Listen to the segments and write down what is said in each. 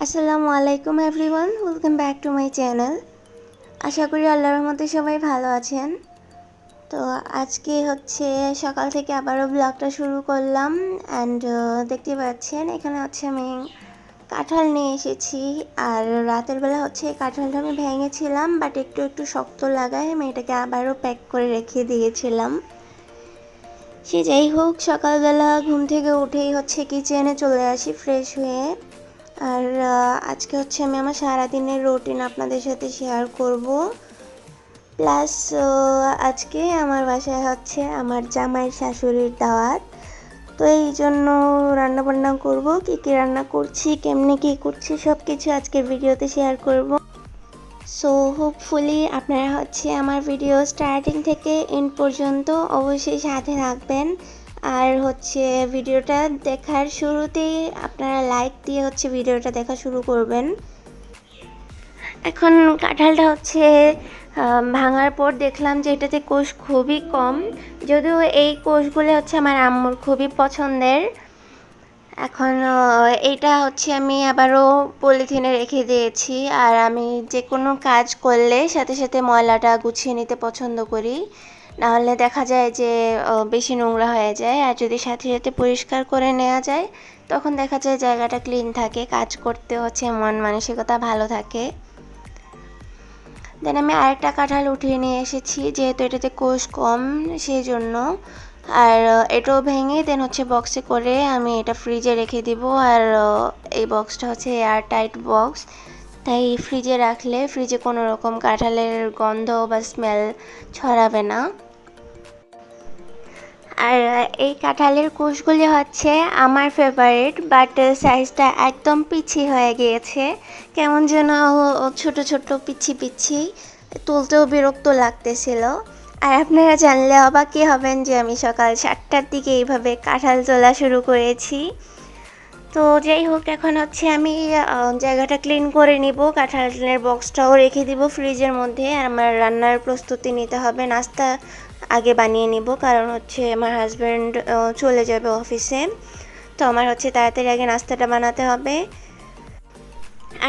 আসসালামু আলাইকুম everyone, welcome back to my channel. আশা করি আল্লাহর মধ্যে সবাই ভালো আছেন। তো আজকে হচ্ছে সকাল থেকে আবারও ব্লগটা শুরু করলাম। অ্যান্ড দেখতে পাচ্ছেন এখানে হচ্ছে আমি কাঁঠাল নিয়ে এসেছি। আর রাতের বেলা হচ্ছে কাঁঠালটা আমি ভেঙেছিলাম, বাট একটু একটু শক্ত লাগায় আমি এটাকে আবারও প্যাক করে রেখে দিয়েছিলাম। সে যাই হোক, সকালবেলা ঘুম থেকে উঠেই হচ্ছে কিচেনে চলে আসি ফ্রেশ হয়ে। আর আজকে হচ্ছে আমি আমার সারাদিনের রুটিন আপনাদের সাথে শেয়ার করব। প্লাস আজকে আমার বাসায় হচ্ছে আমার জামাইয়ের শাশুড়ির দাওয়াত। তো এই জন্য রান্নাবান্না করব, কী কী রান্না করছি, কেমনি কী করছি, সব কিছু আজকের ভিডিওতে শেয়ার করব। সো হোপফুলি আপনারা হচ্ছে আমার ভিডিও স্টার্টিং থেকে এন্ড পর্যন্ত অবশ্যই সাথে থাকবেন। আর হচ্ছে ভিডিওটা দেখার শুরুতেই আপনারা লাইক দিয়ে হচ্ছে ভিডিওটা দেখা শুরু করবেন। এখন কাঁঠালটা হচ্ছে ভাঙার পর দেখলাম যে এটাতে কোষ খুবই কম, যদিও এই কোষগুলো হচ্ছে আমার আম্মুর খুবই পছন্দের। এখন এইটা হচ্ছে আমি আবারও পলিথিনে রেখে দিয়েছি। আর আমি যে কোনো কাজ করলে সাথে সাথে ময়লাটা গুছিয়ে নিতে পছন্দ করি, নাহলে দেখা যায় যে বেশি নোংরা হয়ে যায়। আর যদি সাথে সাথে পরিষ্কার করে নেওয়া যায় তখন দেখা যায় জায়গাটা ক্লিন থাকে, কাজ করতে হচ্ছে মন মানসিকতা ভালো থাকে। দেন আমি আরেকটা কাঁঠাল উঠিয়ে নিয়ে এসেছি, যেহেতু এটাতে কোষ কম সেই জন্য। আর এটাও ভেঙে দেন হচ্ছে বক্সে করে আমি এটা ফ্রিজে রেখে দিব। আর এই বক্সটা হচ্ছে এয়ার টাইট বক্স, তাই ফ্রিজে রাখলে ফ্রিজে কোনো রকম কাঁঠালের গন্ধ বা স্মেল ছড়াবে না। আর এই কাঁঠালের কোষগুলি হচ্ছে আমার ফেভারিট, বাট সাইজটা একদম পিচ্ছি হয়ে গিয়েছে, কেমন যেন ছোট ছোট পিচ্ছি পিচ্ছি, তুলতেও বিরক্ত লাগতেছিল। আর আপনারা জানলে অবাকই হবেন যে আমি সকাল 7টার দিকে এইভাবে কাঁঠাল তোলা শুরু করেছি। তো যাই হোক, এখন হচ্ছে আমি জায়গাটা ক্লিন করে নিব, কাঁঠালের বক্সটাও রেখে দিব ফ্রিজের মধ্যে। আর আমার রান্নার প্রস্তুতি নিতে হবে, নাস্তা আগে বানিয়ে নিব, কারণ হচ্ছে আমার হাজব্যান্ড চলে যাবে অফিসে। তো আমার হচ্ছে তাড়াতাড়ি আগে নাস্তাটা বানাতে হবে।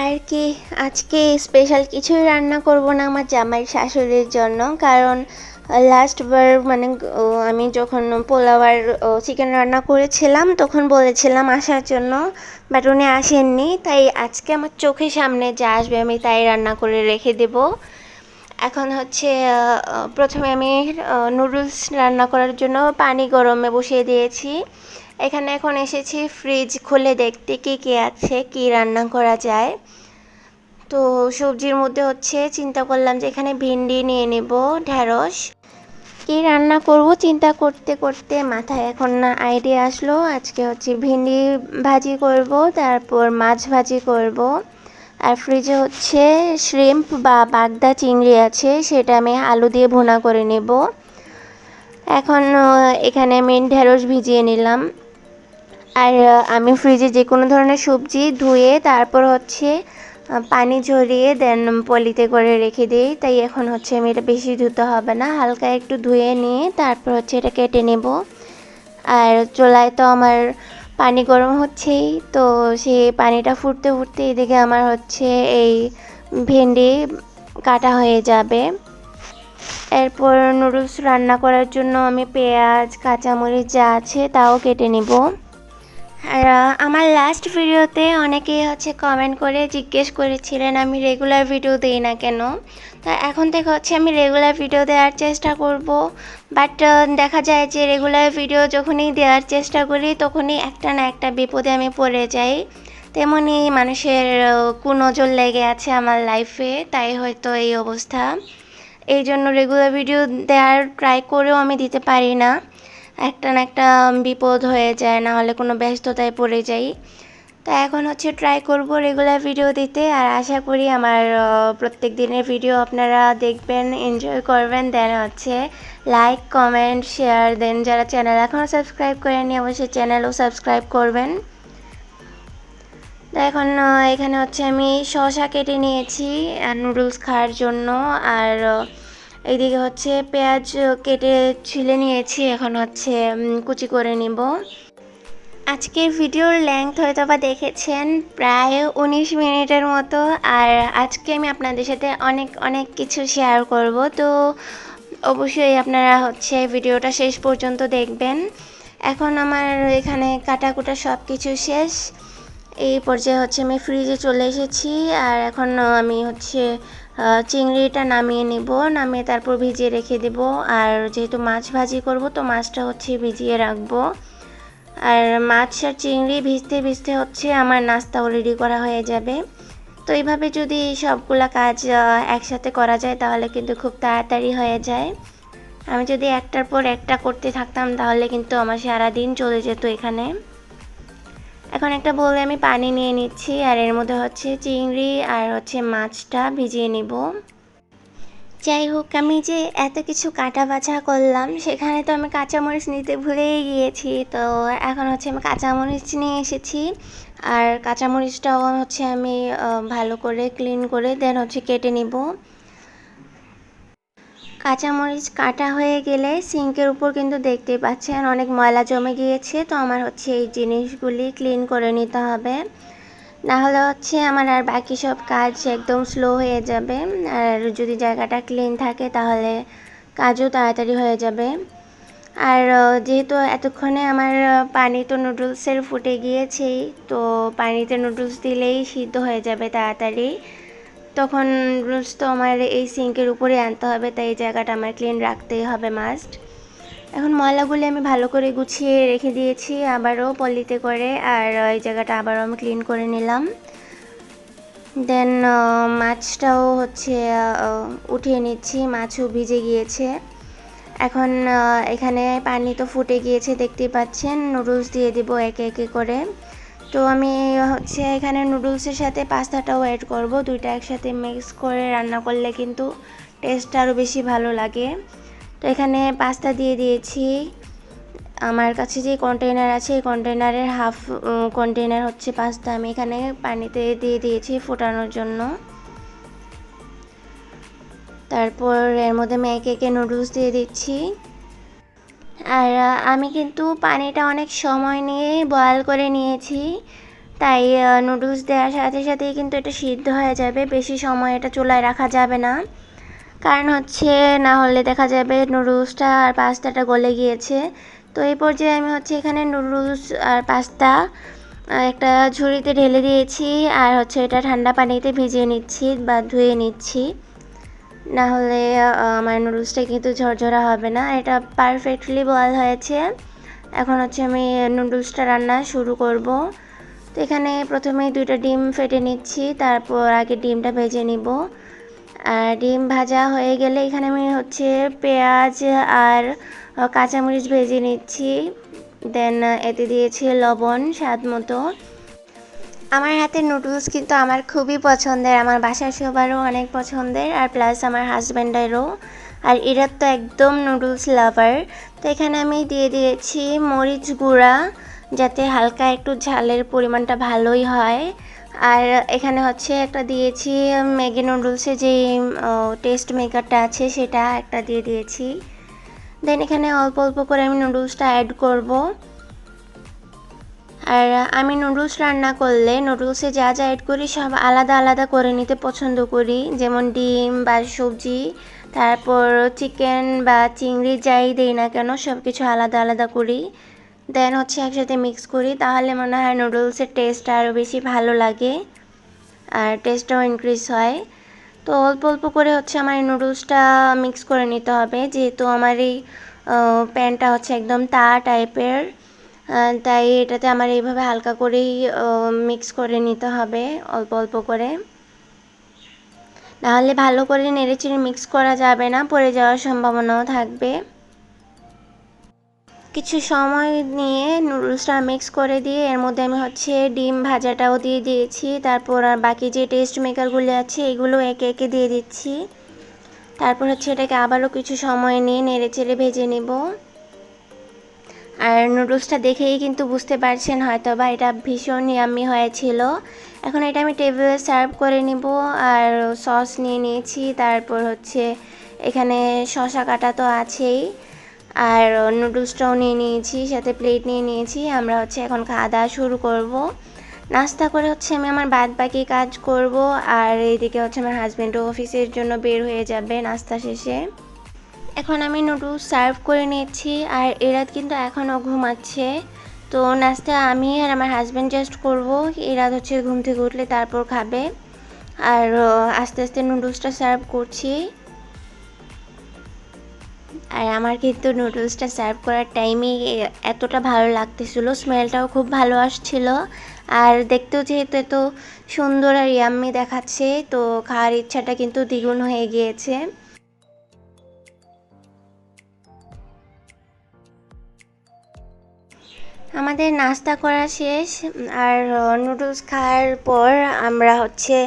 আর কি, আজকে স্পেশাল কিছুই রান্না করব না আমার জামাইয়ের শাশুড়ির জন্য, কারণ লাস্টবার মানে আমি যখন পোলাও আর চিকেন রান্না করেছিলাম তখন বলেছিলাম আসার জন্য, বাট উনি আসেননি। তাই আজকে আমার চোখের সামনে যা আসবে আমি তাই রান্না করে রেখে দেব। এখন হচ্ছে প্রথমে আমি নুডলস রান্না করার জন্য পানি গরমে বসিয়ে দিয়েছি। এখানে এখন এসেছি ফ্রিজ খুলে দেখতে কী কী আছে, কী রান্না করা যায়। তো সবজির মধ্যে হচ্ছে চিন্তা করলাম যে এখানে ভিন্ডি নিয়ে নেব, ঢেঁড়স। কী রান্না করব চিন্তা করতে করতে মাথায় এখন না আইডিয়া আসলো, আজকে হচ্ছে ভিন্ডি ভাজি করব, তারপর মাছ ভাজি করব। আর ফ্রিজে হচ্ছে শ্রিম্প বা বাগদা চিংড়ি আছে, সেটা আমি আলু দিয়ে ভুনা করে নেব। এখন এখানে আমি ঢেঁড়স ভিজিয়ে নিলাম। আর আমি ফ্রিজে যে কোনো ধরনের সবজি ধুয়ে তারপর হচ্ছে পানি ঝরিয়ে দেন পলিতে করে রেখে দিই। তাই এখন হচ্ছে আমি এটা বেশি ধুতে হবে না, হালকা একটু ধুয়ে নিয়ে তারপর হচ্ছে এটা কেটে নেব। আর চুলায় তো আমার পানি গরম হচ্ছেই, তো সেই পানিটা ফুটতে ফুটতে এদিকে আমার হচ্ছে এই ভেন্ডি কাটা হয়ে যাবে। এরপর নুডলস রান্না করার জন্য আমি পেঁয়াজ কাঁচামরিচ যা আছে তাও কেটে নেব। আর আমার লাস্ট ভিডিওতে অনেকেই হচ্ছে কমেন্ট করে জিজ্ঞেস করেছিলেন আমি রেগুলার ভিডিও দিই না কেন। তো এখন থেকে হচ্ছে আমি রেগুলার ভিডিও দেওয়ার চেষ্টা করব, বাট দেখা যায় যে রেগুলার ভিডিও যখনই দেওয়ার চেষ্টা করি তখনই একটা না একটা বিপদে আমি পড়ে যাই। তেমনই মানুষের কুনজর লেগে আছে আমার লাইফে, তাই হয়তো এই অবস্থা। এই জন্য রেগুলার ভিডিও দেওয়ার ট্রাই করেও আমি দিতে পারি না, একটা না একটা বিপদ হয়ে যায়, না হলে কোনো ব্যস্ততায় পড়ে যাই। তো এখন হচ্ছে ট্রাই করব রেগুলার ভিডিও দিতে। আর আশা করি আমার প্রত্যেক দিনের ভিডিও আপনারা দেখবেন, এনজয় করবেন। দেন হচ্ছে লাইক কমেন্ট শেয়ার, দেন যারা চ্যানেল এখনও সাবস্ক্রাইব করেননি অবশ্যই চ্যানেলও সাবস্ক্রাইব করবেন। তো এখন এখানে হচ্ছে আমি শসা কেটে নিয়েছি নুডলস খাওয়ার জন্য। আর এইদিকে হচ্ছে পেঁয়াজ কেটে ছিলে নিয়েছি, এখন হচ্ছে কুচি করে নিব। আজকের ভিডিওর লেংথ হয়তো বা দেখেছেন প্রায় 19 মিনিটের মতো। আর আজকে আমি আপনাদের সাথে অনেক অনেক কিছু শেয়ার করব, তো অবশ্যই আপনারা ভিডিওটা শেষ পর্যন্ত দেখবেন। এখন আমার এখানে কাটাকুটা সব কিছু শেষ। এই পর্যায়ে আমি ফ্রিজে চলে এসেছি। আর এখন আমি চিংড়িটা নামিয়ে নিব, নামিয়ে তারপর ভিজিয়ে রেখে দেব। আর যেহেতু মাছ ভাজি করব, তো মাছটা ভিজিয়ে রাখবো। আর মাছ আর চিংড়ি ভিজতে ভিজতে আমার নাস্তাও রেডি করা হয়ে যাবে। তো এইভাবে যদি সবগুলা কাজ একসাথে করা যায় তাহলে কিন্তু খুব তাড়াতাড়ি হয়ে যায়। আমি যদি একটার পর একটা করতে থাকতাম তাহলে কিন্তু আমার সারাদিন চলে যেত এখানে। এখন একটা বলে আমি পানি নিয়ে নিচ্ছি, আর এর মধ্যে চিংড়ি আর মাছটা ভিজিয়ে নিব। যাই হোক, আমি যে এত কিছু কাটা বাছা করলাম সেখানে তো আমি কাঁচামরিচ নিতে ভুলেই গিয়েছি। তো এখন আমি কাঁচামরিচ নিয়ে এসেছি। আর কাঁচামরিচটাও আমি ভালো করে ক্লিন করে দেন কেটে নিব। কাঁচামরিচ কাটা হয়ে গেলে সিঙ্কের উপর কিন্তু দেখতেই পাচ্ছেন অনেক ময়লা জমে গিয়েছে। তো আমার এই জিনিসগুলি ক্লিন করে নিতে হবে, না হলে আমার আর বাকি সব কাজ একদম স্লো হয়ে যাবে। আর যদি জায়গাটা ক্লিন থাকে তাহলে কাজও তাড়াতাড়ি হয়ে যাবে। আর যেহেতু এতক্ষণে আমার পানি তো নুডলসের ফুটে গিয়েছেই, তো পানিতে নুডলস দিলেই সিদ্ধ হয়ে যাবে তাড়াতাড়ি। তখন নুডলস তো আমার এই সিঙ্কের উপরে আনতে হবে, তাই এই জায়গাটা আমার ক্লিন রাখতেই হবে মাস্ট। এখন ময়লাগুলি আমি ভালো করে গুছিয়ে রেখে দিয়েছি আবারও পলিতে করে। আর এই জায়গাটা আবারও আমি ক্লিন করে নিলাম। দেন মাছটাও উঠিয়ে নিচ্ছি, মাছও ভিজে গিয়েছে। এখন এখানে পানি তো ফুটে গিয়েছে দেখতেই পাচ্ছেন, নুডলস দিয়ে দিব একে একে করে। তো আমি এখানে নুডলসের সাথে পাস্তাটাও অ্যাড করব, দুইটা একসাথে মিক্স করে রান্না করলে কিন্তু টেস্টটা আরও বেশি ভালো লাগে। তো এখানে পাস্তা দিয়ে দিয়েছি। আমার কাছে যে কন্টেইনার আছে এই কন্টেইনারের হাফ কন্টেইনার পাস্তা আমি এখানে পানিতে দিয়ে দিয়েছি ফোটানোর জন্য। তারপর এর মধ্যে আমি একে একে নুডলস দিয়ে দিচ্ছি। আর আমি কিন্তু পানিটা অনেক সময় নিয়ে বয়েল করে নিয়েছি, তাই নুডলস দেওয়ার সাথে সাথেই কিন্তু এটা সিদ্ধ হয়ে যাবে। বেশি সময় এটা চুলায় রাখা যাবে না, কারণ না হলে দেখা যাবে নুডলসটা আর পাস্তাটা গলে গিয়েছে। তো এই পর্যায়ে আমি এখানে নুডলস আর পাস্তা একটা ঝুড়িতে ঢেলে দিয়েছি। আর এটা ঠান্ডা পানিতে ভিজিয়ে নিচ্ছি বা ধুয়ে নিচ্ছি, না হলে আমার নুডলসটা কিন্তু ঝরঝরা হবে না। এটা পারফেক্টলি বয়েল হয়েছে। এখন আমি নুডলসটা রান্না শুরু করব। তো এখানে প্রথমে দুইটা ডিম ফেটে নিচ্ছি, তারপর আগে ডিমটা ভেজে নিব। আর ডিম ভাজা হয়ে গেলে এখানে আমি পেঁয়াজ আর কাঁচামরিচ ভেজে নিচ্ছি। দেন এতে দিয়েছি লবণ স্বাদ মতো। আমার হাতের নুডলস কিন্তু আমার খুবই পছন্দের, আমার বাসার সবারও অনেক পছন্দের, আর প্লাস আমার হাজব্যান্ডেরও। আর এরা তো একদম নুডলস লাভার। তো এখানে আমি দিয়ে দিয়েছি মরিচ গুঁড়া, যাতে হালকা একটু ঝালের পরিমাণটা ভালোই হয়। আর এখানে একটা দিয়েছি ম্যাগি নুডলসে যে টেস্ট মেকারটা আছে সেটা একটা দিয়ে দিয়েছি। দেন এখানে অল্প অল্প করে আমি নুডলসটা অ্যাড করব। আর আমি নুডলস রান্না করলে নুডলসে যা যা অ্যাড করি সব আলাদা আলাদা করে নিতে পছন্দ করি, যেমন ডিম বা সবজি, তারপর চিকেন বা চিংড়ি যাই দেই না কেন সব কিছু আলাদা আলাদা করি। দেন একসাথে মিক্স করি, তাহলে মনে হয় নুডলসের টেস্টটা আরও বেশি ভালো লাগে আর টেস্টটাও ইনক্রিজ হয়। তো অল্প অল্প করে আমার এই নুডলসটা মিক্স করে নিতে হবে, যেহেতু আমার এই প্যানটা একদম তাওয়া টাইপের, তাই এটাতে আমার এইভাবে হালকা করেই মিক্স করে নিতে হবে অল্প অল্প করে, নাহলে ভালো করে নেড়েচেড়ে মিক্স করা যাবে না, পড়ে যাওয়ার সম্ভাবনাও থাকবে। কিছু সময় নিয়ে নুডলসটা মিক্স করে দিয়ে এর মধ্যে আমি ডিম ভাজাটাও দিয়ে দিয়েছি। তারপর আর বাকি যে টেস্ট মেকারগুলো আছে এগুলো একে একে দিয়ে দিচ্ছি। তারপর এটাকে আবারও কিছু সময় নিয়ে নেড়েচেড়ে ভেজে নেব। আর নুডলসটা দেখেই কিন্তু বুঝতে পারছেন হয়তো বা এটা ভীষণ ইয়াম্মি হয়েছিল। এখন এটা আমি টেবিলে সার্ভ করে নিব। আর সস নিয়ে নিয়েছি, তারপর এখানে শসা কাটা তো আছেই। আর নুডলসটাও নিয়ে নিয়েছি, সাথে প্লেট নিয়ে নিয়েছি। আমরা হচ্ছে এখন খাওয়া দাওয়া শুরু করব। নাস্তা করে হচ্ছে আমি আমার বাদ বাকি কাজ করব, আর এইদিকে হচ্ছে আমার হাজব্যান্ডও অফিসের জন্য বের হয়ে যাবে নাস্তা শেষে। এখন আমি নুডলস সার্ভ করে নিয়েছি, আর এরাত কিন্তু এখনও ঘুমাচ্ছে। তো নাস্তা আমি আর আমার হাজব্যান্ড জাস্ট করব, এরাত হচ্ছে ঘুম থেকে উঠলে তারপর খাবে। আর আস্তে আস্তে নুডলসটা সার্ভ করছি। আর আমার কিন্তু নুডলসটা সার্ভ করার টাইমে এতটা ভালো লাগতেছিল, স্মেলটাও খুব ভালো আসছিল, আর দেখতেও যেহেতু এত সুন্দর আর ইয়াম্মি দেখাচ্ছে, তো খাওয়ার ইচ্ছাটা কিন্তু দ্বিগুণ হয়ে গিয়েছে। আমাদের নাস্তা করা শেষ, আর নুডলস খাওয়ার পর আমরা হচ্ছে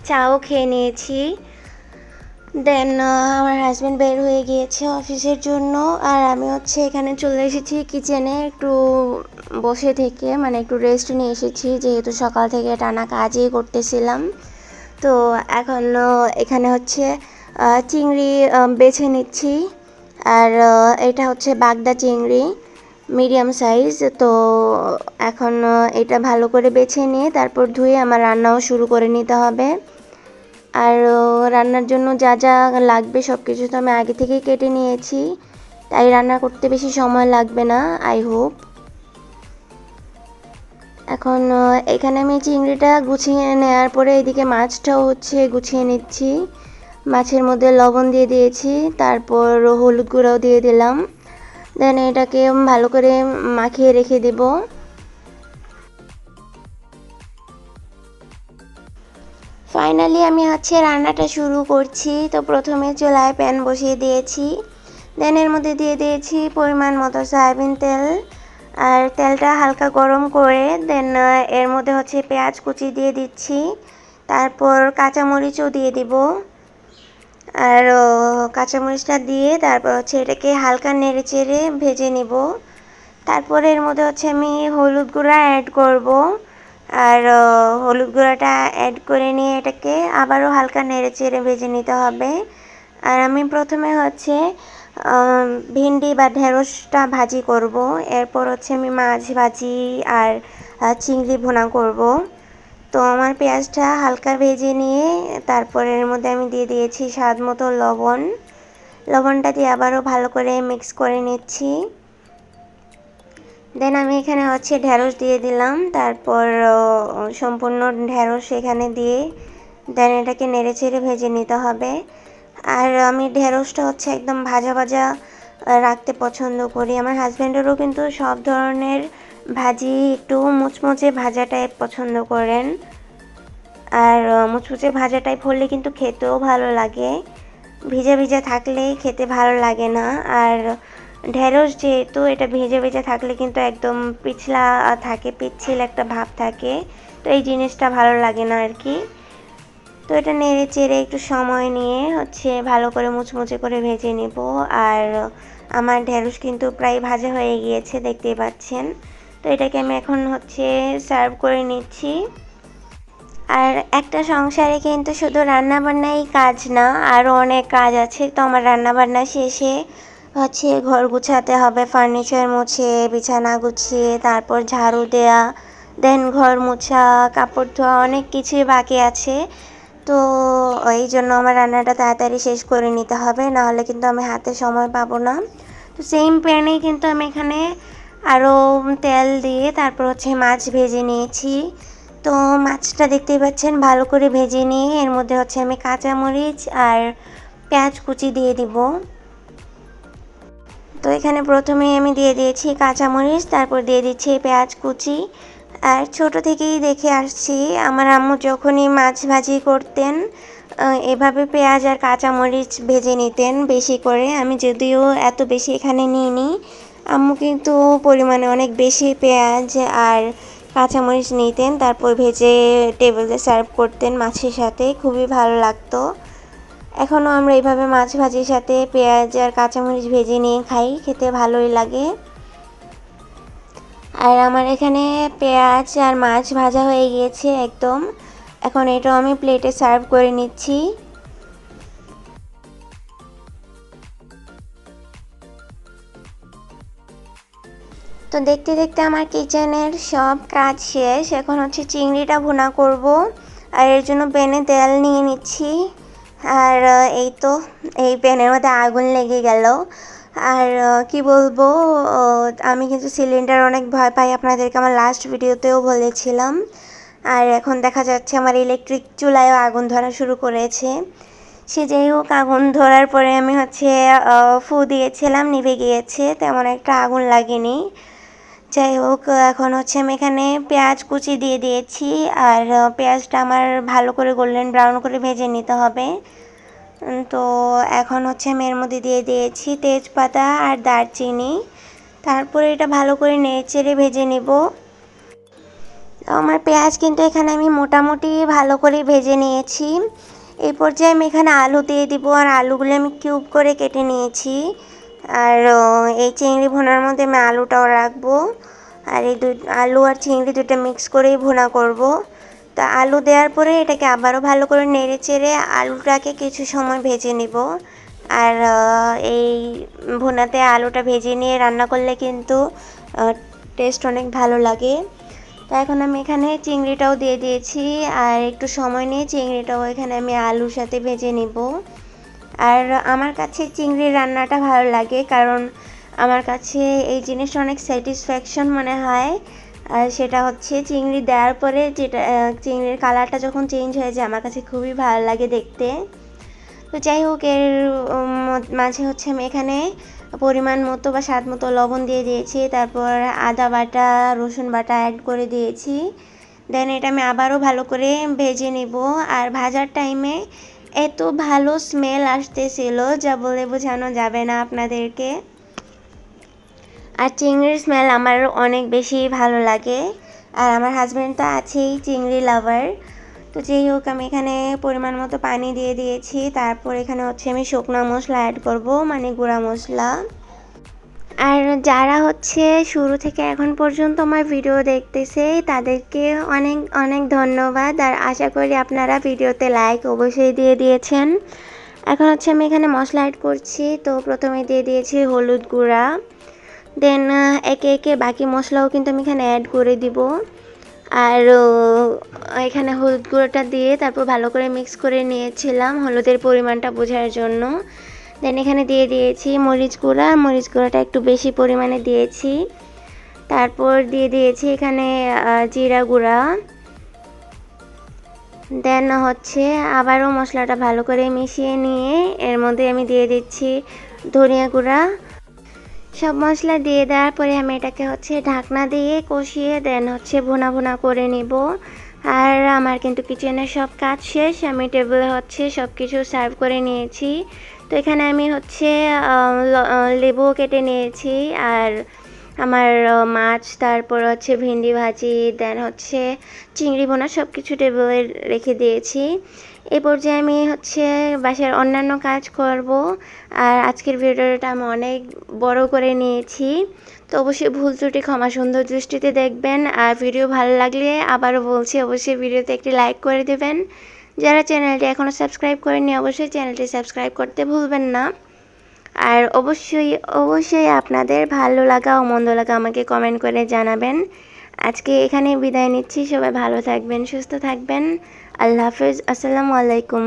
চাও খেয়ে নিয়েছি। দেন আমার হাজব্যান্ড বের হয়ে গিয়েছে অফিসের জন্য, আর আমি হচ্ছে এখানে চলে এসেছি কিচেনে একটু বসে থেকে, মানে একটু রেস্ট নিয়ে এসেছি, যেহেতু সকাল থেকে টানা কাজই করতেছিলাম। তো এখন এখানে হচ্ছে চিংড়ি বেছে নিচ্ছি, আর এটা হচ্ছে বাগদা চিংড়ি, মিডিয়াম সাইজ। তো এখন এটা ভালো করে বেছে নিয়ে তারপর ধুয়ে আমার রান্নাও শুরু করে নিতে হবে। আর রান্নার জন্য যা যা লাগবে সব কিছু তো আমি আগে থেকেই কেটে নিয়েছি, তাই রান্না করতে বেশি সময় লাগবে না, আই হোপ। এখন এখানে আমি চিংড়িটা গুছিয়ে নেওয়ার পরে এদিকে মাছটাও হচ্ছে গুছিয়ে নিচ্ছি। মাছের মধ্যে লবণ দিয়ে দিয়েছি, তারপর হলুদ গুঁড়াও দিয়ে দিলাম। দেন এটাকে ভালো করে মাখিয়ে রেখে দেব। ফাইনালি আমি হচ্ছে রান্নাটা শুরু করছি। তো প্রথমে চুলায় প্যান বসিয়ে দিয়েছি, দেন এর মধ্যে দিয়ে দিয়েছি পরিমাণ মতো সয়াবিন তেল, আর তেলটা হালকা গরম করে দেন এর মধ্যে হচ্ছে পেঁয়াজ কুচি দিয়ে দিচ্ছি, তারপর কাঁচামরিচও দিয়ে দিব। আর কাঁচামরিচটা দিয়ে তারপর হচ্ছে এটাকে হালকা নেড়ে চেড়ে ভেজে নিব। তারপরে এর মধ্যে হচ্ছে আমি হলুদ গুঁড়া অ্যাড করব, আর হলুদ গুঁড়াটা অ্যাড করে নিয়ে এটাকে আবারও হালকা নেড়ে চেড়ে ভেজে নিতে হবে। আর আমি প্রথমে হচ্ছে ভিন্ডি বা ঢেঁড়সটা ভাজি করব, এরপর হচ্ছে আমি মাছ ভাজি আর চিংড়ি ভুনা করব। তো আমার পেঁয়াজটা হালকা ভেজে নিয়ে তারপর এর মধ্যে আমি দিয়ে দিয়েছি স্বাদ মতো লবণ। লবণটা দিয়ে আবারও ভালো করে মিক্স করে নিচ্ছি। দেন আমি এখানে হচ্ছে ঢেঁড়স দিয়ে দিলাম, তারপর সম্পূর্ণ ঢেঁড়স এখানে দিয়ে দেন এটাকে নেড়ে চেড়ে ভেজে নিতে হবে। আর আমি ঢেঁড়সটা হচ্ছে একদম ভাজা ভাজা রাখতে পছন্দ করি। আমার হাজব্যান্ডেরও কিন্তু সব ধরনের ভাজি একটু মুচমুচে ভাজা টাইপ পছন্দ করেন, আর মুচমুচে ভাজা টাইপ হলে কিন্তু খেতেও ভালো লাগে, ভিজা ভিজা থাকলে খেতে ভালো লাগে না। আর ঢেঁড়স যেহেতু এটা ভেজে ভেজে থাকলে কিন্তু একদম পিছলা থাকে, পিচ্ছিল একটা ভাব থাকে, তো এই জিনিসটা ভালো লাগে না আর কি। তো এটা নেড়ে চেড়ে একটু সময় নিয়ে হচ্ছে ভালো করে মুচমুচে করে ভেজে নেব। আর আমার ঢেঁড়স কিন্তু প্রায় ভাজা হয়ে গিয়েছে, দেখতেই পাচ্ছেন। তো এটাকে আমি এখন হচ্ছে সার্ভ করে নিচ্ছি। আর একটা সংসারে কিন্তু শুধু রান্নাবান্নাই কাজ না, আরও অনেক কাজ আছে। তো আমার রান্নাবান্না শেষে হচ্ছে ঘর গুছাতে হবে, ফার্নিচার মুছে বিছানা গুছিয়ে তারপর ঝাড়ু দেয়া, দেন ঘর মোছা, কাপড় ধোয়া, অনেক কিছুই বাকি আছে। তো এই জন্য আমার রান্নাটা তাড়াতাড়ি শেষ করে নিতে হবে, নাহলে কিন্তু আমি হাতে সময় পাবো না। তো সেম প্যানেই কিন্তু আমি এখানে আরও তেল দিয়ে তারপর হচ্ছে মাছ ভেজে নিয়েছি। তো মাছটা দেখতেই পাচ্ছেন ভালো করে ভেজে নিয়ে এর মধ্যে হচ্ছে আমি কাঁচামরিচ আর পেঁয়াজ কুচি দিয়ে দিব। তো এখানে প্রথমেই আমি দিয়ে দিয়েছি কাঁচামরিচ, তারপর দিয়ে দিচ্ছি পেঁয়াজ কুচি। আর ছোট থেকেই দেখে আসছি আমার আম্মু যখনই মাছ ভাজি করতেন এভাবে পেঁয়াজ আর কাঁচামরিচ ভেজে নিতেন বেশি করে। আমি যদিও এত বেশি এখানে নিইনি, আম্মু কিন্তু পরিমাণে অনেক বেশি পেঁয়াজ আর কাঁচামরিচ নিতেন, তারপর ভেজে টেবিলে সার্ভ করতেন মাছের সাথে, খুবই ভালো লাগতো। এখনও আমরা এইভাবে মাছ ভাজির সাথে পেঁয়াজ আর কাঁচামরিচ ভেজে নিয়ে খাই, খেতে ভালোই লাগে। আর আমার এখানে পেঁয়াজ আর মাছ ভাজা হয়ে গিয়েছে একদম। এখন এটাও আমি প্লেটে সার্ভ করে নিচ্ছি। তো দেখতে দেখতে আমার কিচেনের সব কাজ শেষ। এখন হচ্ছে চিংড়িটা ভুনা করব, আর এর জন্য প্যানে তেল নিয়ে নিচ্ছি। আর এই তো এই প্যানের মধ্যে আগুন লেগে গেল। আর কি বলবো, আমি কিন্তু সিলিন্ডার অনেক ভয় পাই, আপনাদেরকে আমার লাস্ট ভিডিওতেও বলেছিলাম। আর এখন দেখা যাচ্ছে আমার ইলেকট্রিক চুলায়ও আগুন ধরা শুরু করেছে। সে যাই হোক, আগুন ধরার পরে আমি হচ্ছে ফু দিয়েছিলাম, নিভে গিয়েছে, তেমন একটা আগুন লাগেনি। যাই হোক, এখন হচ্ছে আমি এখানে পেঁয়াজ কুচি দিয়ে দিয়েছি। আর পেঁয়াজটা আমার ভালো করে গোল্ডেন ব্রাউন করে ভেজে নিতে হবে। তো এখন হচ্ছে আমি এর মধ্যে দিয়ে দিয়েছি তেজপাতা আর দারচিনি। তারপরে এটা ভালো করে নেড়েচেড়ে ভেজে নেব। আমার পেঁয়াজ কিন্তু এখানে আমি মোটামুটি ভালো করে ভেজে নিয়েছি। এই পর্যায়ে আমি এখানে আলু দিয়ে দিব, আর আলুগুলো আমি কিউব করে কেটে নিয়েছি। আর এই চিংড়ি ভুনার মধ্যে আমি আলুটাও রাখবো। আর এই আলু আর চিংড়ি দুটো মিক্স করেই ভুনা করব। তা আলু দেওয়ার পরে এটাকে আবারও ভালো করে নেড়ে চেড়ে আলুটাকে কিছু সময় ভেজে নিব। আর এই ভুনাতে আলুটা ভেজে নিয়ে রান্না করলে কিন্তু টেস্ট অনেক ভালো লাগে। তো এখন আমি এখানে চিংড়িটাও দিয়ে দিয়েছি, আর একটু সময় নিয়ে চিংড়িটাও এখানে আমি আলুর সাথে ভেজে নিব। আর আমার কাছে চিংড়ির রান্নাটা ভালো লাগে, কারণ আমার কাছে এই জিনিসটা অনেক স্যাটিসফ্যাকশন মনে হয়। আর সেটা হচ্ছে চিংড়ি দেওয়ার পরে যেটা চিংড়ির কালারটা যখন চেঞ্জ হয়ে যায়, আমার কাছে খুবই ভালো লাগে দেখতে। তো যাই হোক, এর মাঝে হচ্ছে আমি এখানে পরিমাণ মতো বা স্বাদ মতো লবণ দিয়ে দিয়েছি। তারপর আদা বাটা, রসুন বাটা অ্যাড করে দিয়েছি। দেন এটা আমি আবারও ভালো করে ভেজে নিব। আর ভাজার টাইমে এত ভালো স্মেল আসতেছিল, যা বলে বোঝানো যাবে না আপনাদেরকে। আর চিংড়ির স্মেল আমার অনেক বেশি ভালো লাগে। আর আমার হাজব্যান্ড তো আছেই চিংড়ি লাভার। তো যাই হোক, আমি এখানে পরিমাণ মতো পানি দিয়ে দিয়েছি। তারপর এখানে হচ্ছে আমি শুকনো মশলা অ্যাড করব, মানে গুঁড়া মশলা। আর যারা হচ্ছে শুরু থেকে এখন পর্যন্ত আমার ভিডিও দেখতেছে, তাদেরকে অনেক অনেক ধন্যবাদ। আর আশা করি আপনারা ভিডিওতে লাইক অবশ্যই দিয়ে দিয়েছেন। এখন হচ্ছে আমি এখানে মশলা অ্যাড করছি। তো প্রথমে দিয়ে দিয়েছি হলুদ গুঁড়া। দেন একে একে বাকি মশলাও কিন্তু আমি এখানে অ্যাড করে দিব। আর এখানে হলুদ গুঁড়োটা দিয়ে তারপর ভালো করে মিক্স করে নিয়েছিলাম হলুদের পরিমাণটা বোঝার জন্য। দেন এখানে দিয়ে দিয়েছি মরিচ গুঁড়া। মরিচ গুঁড়াটা একটু বেশি পরিমাণে দিয়েছি। তারপর দিয়ে দিয়েছি এখানে জিরা গুঁড়া। দেন হচ্ছে আবারও মশলাটা ভালো করে মিশিয়ে নিয়ে এর মধ্যে আমি দিয়ে দিচ্ছি ধনিয়া গুঁড়া। সব মশলা দিয়ে দেওয়ার পরে আমি এটাকে হচ্ছে ঢাকনা দিয়ে কষিয়ে দেন হচ্ছে ভুনা ভুনা করে নিব। আর আমার কিন্তু কিচেনের সব কাজ শেষ, আমি টেবিলে হচ্ছে সব কিছু সার্ভ করে নিয়েছি। তো এখানে আমি হচ্ছে লেবু কেটে নিয়েছি, আর আমার মাছ, তারপর হচ্ছে ভেন্ডি ভাজি, দেন হচ্ছে চিংড়ি ভুনা সব কিছু টেবিলে রেখে দিয়েছি। এই পর্যায়ে আমি হচ্ছে বাসার অন্যান্য কাজ করব। আর আজকের ভিডিওটা আমি অনেক বড় করে নিয়েছি, তো অবশ্যই ভুল ত্রুটি ক্ষমা সুন্দর দৃষ্টিতে দেখবেন। আর ভিডিও ভালো লাগলে আবারও বলছি, অবশ্যই ভিডিওতে একটি লাইক করে দেবেন। যারা চ্যানেলটি এখনও সাবস্ক্রাইব করেননি, অবশ্যই চ্যানেলটি সাবস্ক্রাইব করতে ভুলবেন না। আর অবশ্যই অবশ্যই আপনাদের ভালো লাগা ও মন্দ লাগা আমাকে কমেন্ট করে জানাবেন। আজকে এখানে বিদায় নিচ্ছি। সবাই ভালো থাকবেন, সুস্থ থাকবেন। আল্লাহ হাফেজ। আসসালামু আলাইকুম।